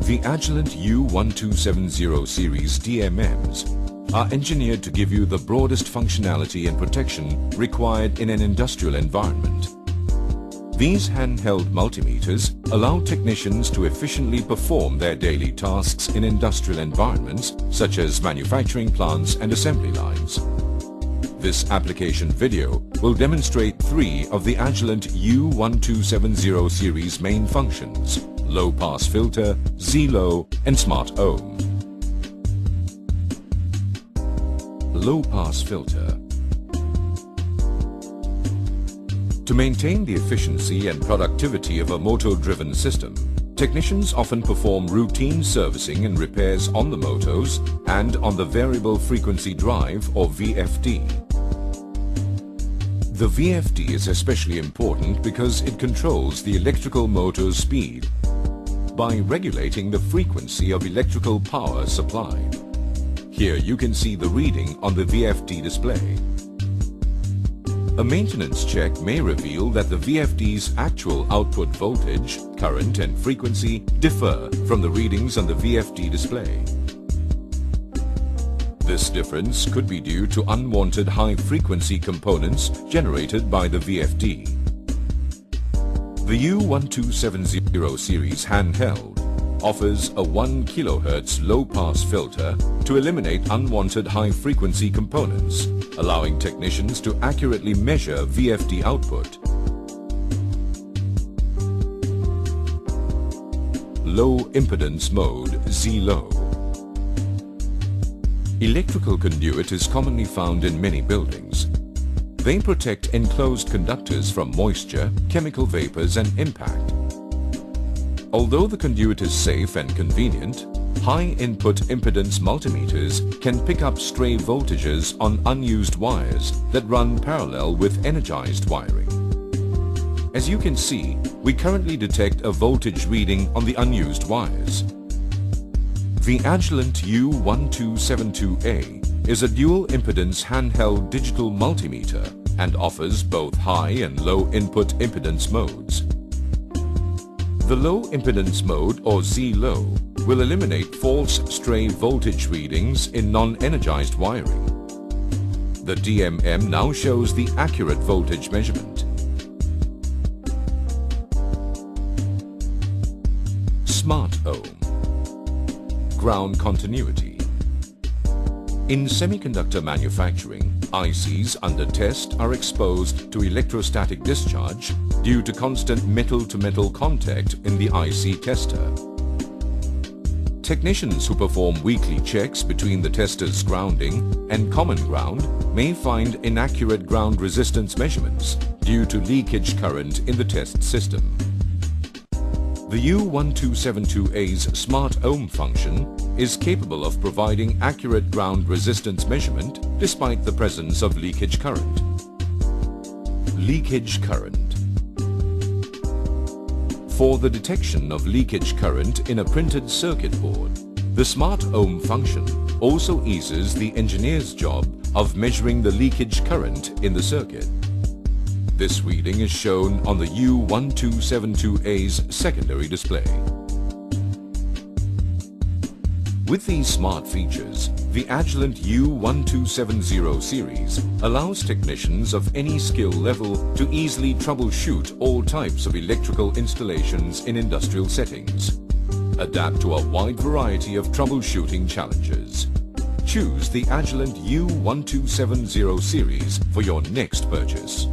The Agilent U1270 series DMMs are engineered to give you the broadest functionality and protection required in an industrial environment. These handheld multimeters allow technicians to efficiently perform their daily tasks in industrial environments such as manufacturing plants and assembly lines. This application video will demonstrate 3 of the Agilent U1270 series main functions: low pass filter, ZLOW and Smart Ohm. Low pass filter. To maintain the efficiency and productivity of a motor-driven system, technicians often perform routine servicing and repairs on the motors and on the variable frequency drive or VFD. The VFD is especially important because it controls the electrical motor's speed by regulating the frequency of electrical power supplied. Here you can see the reading on the VFD display. A maintenance check may reveal that the VFD's actual output voltage, current and frequency differ from the readings on the VFD display. This difference could be due to unwanted high-frequency components generated by the VFD. The U1270 series handheld offers a 1 kHz low-pass filter to eliminate unwanted high-frequency components, allowing technicians to accurately measure VFD output. Low impedance mode ZLOW. Electrical conduit is commonly found in many buildings. They protect enclosed conductors from moisture, chemical vapors and impact. Although the conduit is safe and convenient, high input impedance multimeters can pick up stray voltages on unused wires that run parallel with energized wiring. As you can see, we currently detect a voltage reading on the unused wires. The Agilent U1270A is a dual impedance handheld digital multimeter and offers both high and low input impedance modes. The low impedance mode, or ZLOW, will eliminate false stray voltage readings in non-energized wiring. The DMM now shows the accurate voltage measurement. Smart Ohm. Ground continuity. In semiconductor manufacturing, ICs under test are exposed to electrostatic discharge due to constant metal-to-metal contact in the IC tester. Technicians who perform weekly checks between the tester's grounding and common ground may find inaccurate ground resistance measurements due to leakage current in the test system. The U1270A's Smart Ohm function is capable of providing accurate ground resistance measurement despite the presence of leakage current. Leakage current. For the detection of leakage current in a printed circuit board, the Smart Ohm function also eases the engineer's job of measuring the leakage current in the circuit. This reading is shown on the U1270A's secondary display. With these smart features, the Agilent U1270 series allows technicians of any skill level to easily troubleshoot all types of electrical installations in industrial settings. Adapt to a wide variety of troubleshooting challenges. Choose the Agilent U1270 series for your next purchase.